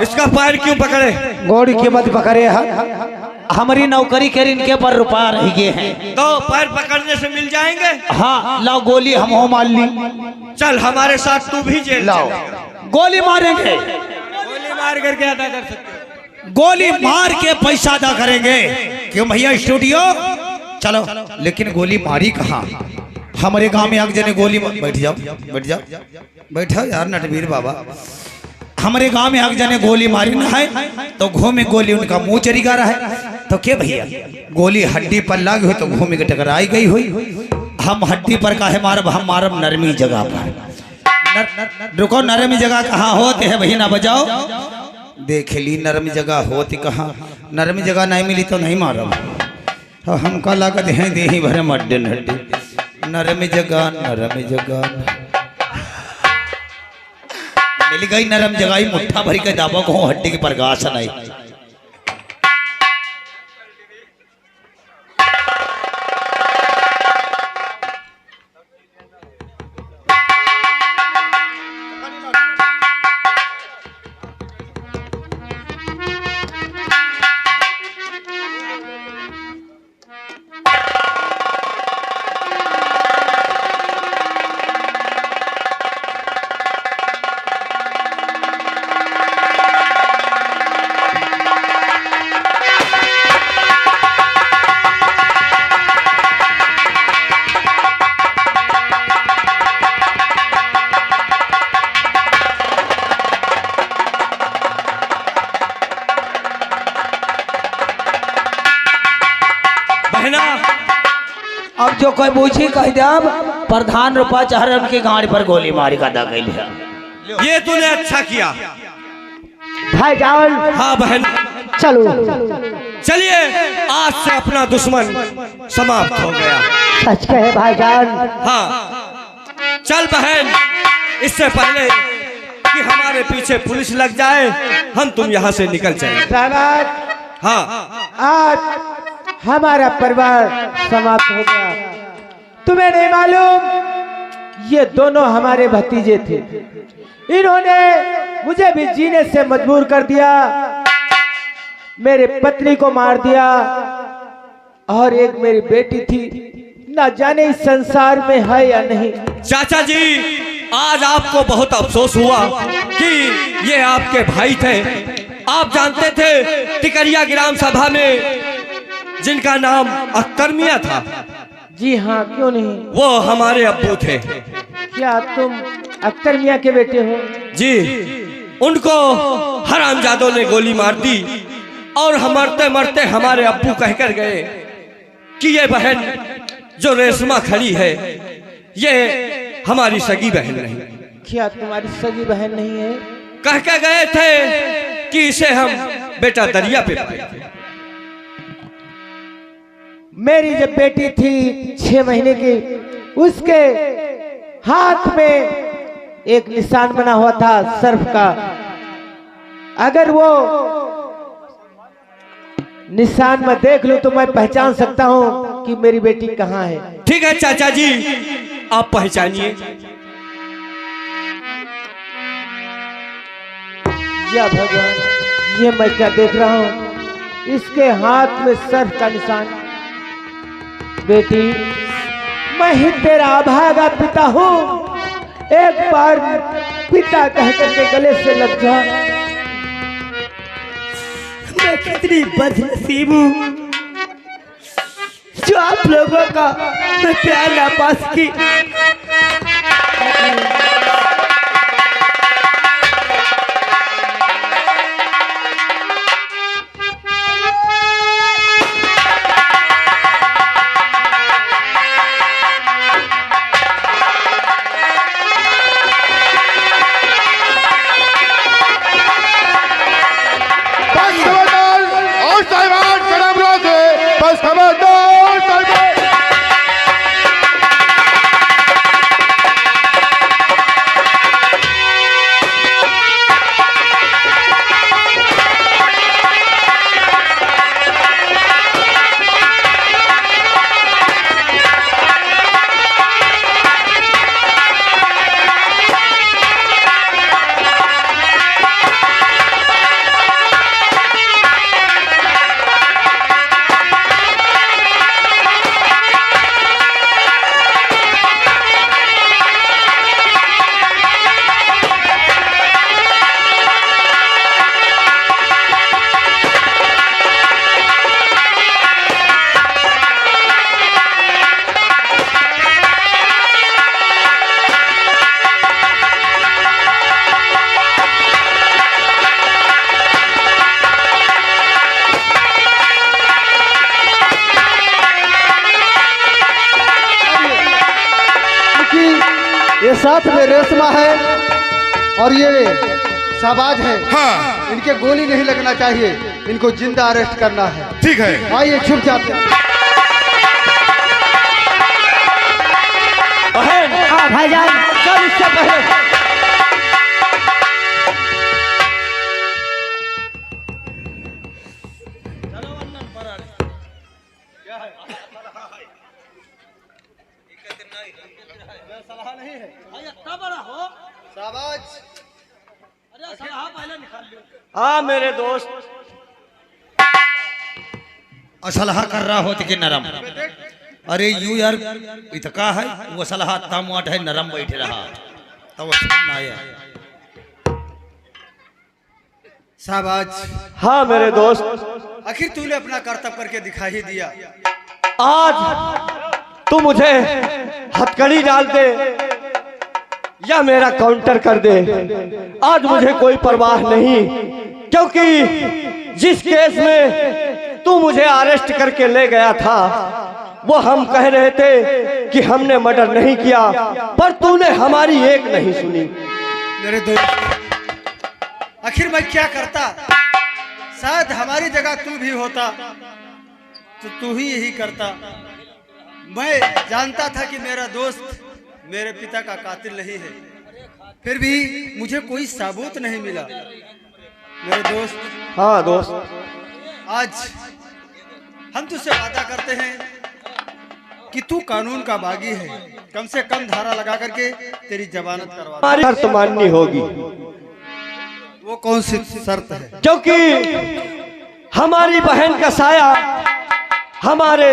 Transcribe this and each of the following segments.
इसका पैर क्यों पकड़े? गोड़ी के मत पकड़े। हमारी नौकरी के इनके पर रुपया रह गए हैं तो पैर पकड़ने से मिल जाएंगे। हाँ लाओ गोली हम हो मार ली। चल हमारे साथ तू भी जेल लाओ गोली मारेंगे। गोली मार करके अदा कर सकते, गोली मार के पैसा अदा करेंगे। क्यों भैया स्टूडियो चलो। लेकिन गोली मारी कहाँ? हमारे गांव में आग जने गोली बैठ जाओ बैठ जाओ बैठो यार नटवीर बाबा। हमारे गांव में आग जने गोली मारी ना है तो घो में गोली उनका मुंह चरी गा रहा है। तो क्या भैया गोली हड्डी पर लाग हुई तो घो में टकराई गई हुई। हम हड्डी पर काहे मारब? हम मारब नरमी जगह पर। रुको नरमी जगह कहाँ होते है भैया ना बजाओ। देख ली नरमी जगह होती कहाँ? नरमी जगह नहीं मिली तो नहीं मारब। हमका लागत है दे ही भरे मड्डे हड्डी। नरमी जगह मिल गई नरम जगह। मुट्ठा भरी के दाबो को हड्डी की प्रकाश नहीं। अब जो कोई पूछी कह दे अब प्रधान रूपा चहरन की गाड़ी पर गोली मारी का दगल है। ये तूने अच्छा किया भाईजान। हाँ बहन चलो चलिए, आज से अपना दुश्मन समाप्त हो गया। सच कहे भाईजान। हाँ चल बहन, इससे पहले कि हमारे पीछे पुलिस लग जाए हम तुम यहाँ से निकल चले। हाँ आज हमारा परिवार समाप्त हो गया। तुम्हें नहीं मालूम ये दोनों हमारे भतीजे थे। इन्होंने मुझे भी जीने से मजबूर कर दिया, मेरे पत्नी को मार दिया और एक मेरी बेटी थी, ना जाने इस संसार में है या नहीं। चाचा जी आज आपको बहुत अफसोस हुआ कि ये आपके भाई थे। आप जानते थे टिकरिया ग्राम सभा में जिनका नाम अख्तर मियां था? जी हाँ, क्यों नहीं। वो हमारे अब्बू थे। क्या तुम अख्तर मियां के बेटे हो? जी, उनको हरामजादों ने गोली मार दी और मरते मरते हमारे अब्बू कहकर गए कि ये बहन जो रेशमा खड़ी है ये हमारी सगी बहन नहीं। क्या तुम्हारी सगी बहन नहीं है? कह के गए थे कि इसे हम बेटा दरिया पे पाए। मेरी जब बेटी थी 6 महीने की, उसके हाथ में एक निशान बना हुआ था सर्फ का। अगर वो निशान में देख लूं तो मैं पहचान सकता हूं कि मेरी बेटी कहां है। ठीक है चाचा जी, आप पहचानिए। या भगवान, ये मैं क्या देख रहा हूं? इसके हाथ में सर्फ का निशान। बेटी, मैं ही तेरा अभागा पिता हूँ। एक बार पिता कहकर के गले से लग जा। मैं कितनी बदनसीब हूँ जो आप लोगों का मैं प्यार ना पा सकी। ये साथ में रेशमा है और ये शाहबाज है। हाँ इनके गोली नहीं लगना चाहिए, इनको जिंदा अरेस्ट करना है। ठीक है। आइए छुप जाते हैं। बहन हाँ भाईजान, चल इससे पहले हाँ मेरे दोस्त, असलहा कर रहा होती कि नरम। अरे यू यार इतका है वो असलहा तमवाट है नरम बैठ रहा तब आया। शाहबाज, हाँ मेरे दोस्त, आखिर तूने अपना कर्तव्य करके दिखा ही दिया। आज तू मुझे हथकड़ी डाल दे या मेरा काउंटर कर दे, आज मुझे कोई परवाह नहीं, क्योंकि जिस केस में तू मुझे अरेस्ट करके ले गया था वो हम कह रहे थे कि हमने मर्डर नहीं किया, पर तूने हमारी एक नहीं सुनी। मेरे दोस्त, आखिर मैं क्या करता? शायद हमारी जगह तू भी होता तो तू ही यही करता। मैं जानता था कि मेरा दोस्त मेरे पिता का कातिल नहीं है, फिर भी मुझे कोई सबूत नहीं मिला। मेरे दोस्त, हाँ दोस्त, आज हम तुझसे वादा करते हैं कि तू कानून का बागी है, कम से कम धारा लगा करके तेरी जमानत करवा दे। हमारी शर्त माननी होगी। वो कौन सी शर्त है? क्योंकि हमारी बहन का साया हमारे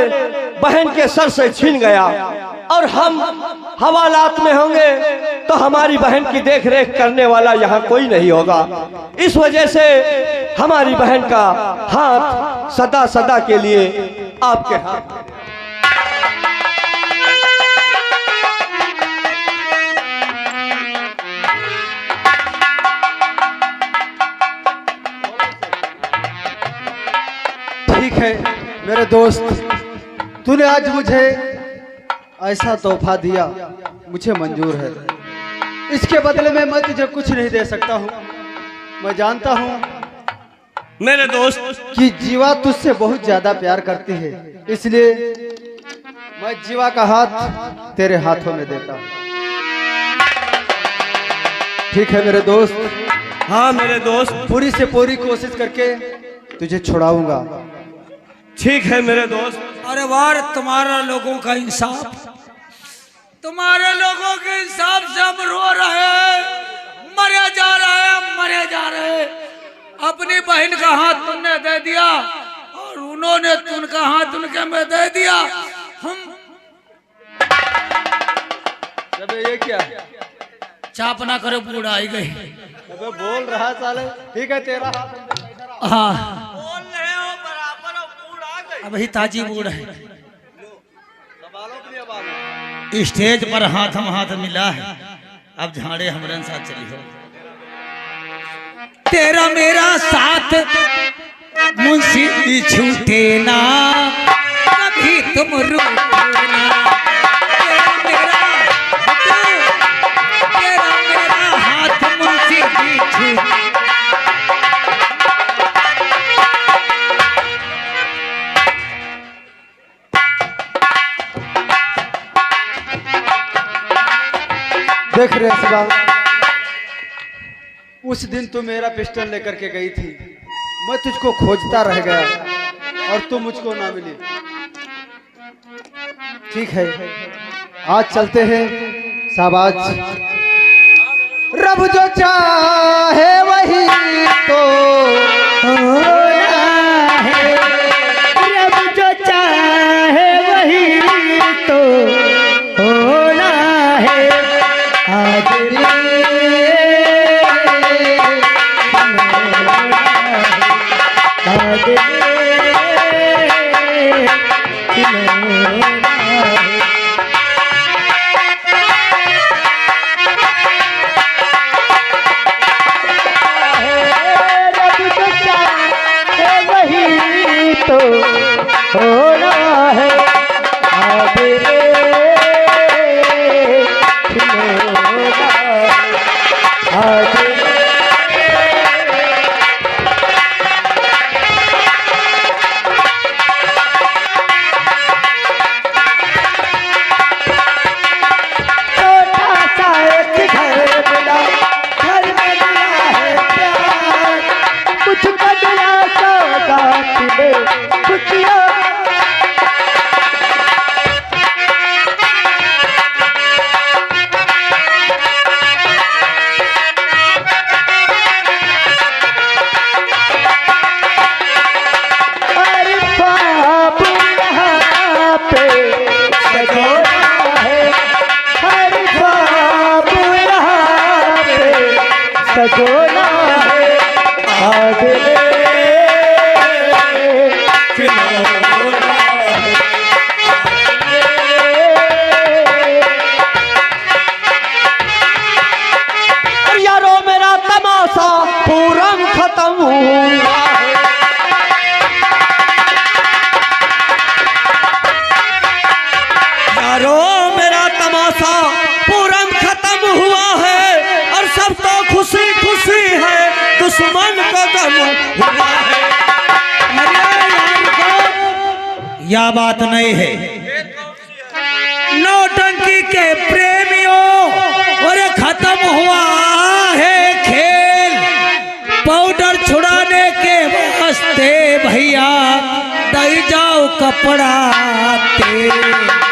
बहन के सर से छीन गया और हम हवालात में होंगे तो हमारी बहन की देख रेख करने वाला यहाँ कोई नहीं होगा। इस वजह से हमारी बहन का हाथ सदा सदा के लिए आपके हाथ। ठीक है मेरे दोस्त, तूने आज मुझे ऐसा तोहफा दिया, मुझे मंजूर है। इसके बदले में मैं तुझे कुछ नहीं दे सकता हूँ। मैं जानता हूँ मेरे दोस्त कि जीवा तुझसे बहुत ज्यादा प्यार करती है, इसलिए मैं जीवा का हाथ तेरे हाथों में देता हूँ। ठीक है मेरे दोस्त, हाँ मेरे दोस्त, पूरी से पूरी कोशिश करके तुझे छुड़ाऊंगा। ठीक है मेरे दोस्त। अरे वार तुम्हारा लोगों का इंसाफ, तुम्हारे लोगों के इंसाफ से हम रो रहे हैं, मरे जा रहे हैं, मरे जा रहे हैं। अपनी बहन का हाथ तुमने दे दिया और उन्होंने तुमका हाथ उनके में दे दिया। हम अबे ये क्या? चाप ना करो, बूढ़ा आई गई। अबे बोल रहा साले। ठीक है तेरा हाथ। हाँ अब ही ताजी बूढ़ है। स्टेज पर हाथ हम हाथ मिला है, अब झाड़े हमारे साथ चली हो। तेरा मेरा साथ मुंशी छूटे ना, कभी तुम रूठना। तेरा मेरा हाथ मुंशी छूटे। देख रेशमा, उस दिन तू मेरा पिस्टल लेकर के गई थी, मैं तुझको खोजता रह गया और तू मुझको ना मिली। ठीक है, आज चलते हैं शाहबाज। रब जो चाहे वही तो होना है, रब जो चाहे वही तो होना है। आज तो होना है। सजोना है आज यारो मेरा तमाशा पूरा खत्म हुआ है। यारो मेरा तमाशा पूरा खत्म हुआ है और सब तो खुशी खुशी है, दुश्मन को गम हुआ है। यह बात नहीं है नौटंकी के प्रेमियों, और खत्म हुआ है खेल। पाउडर छुड़ाने के वास्ते भैया दई जाओ कपड़ा तेल।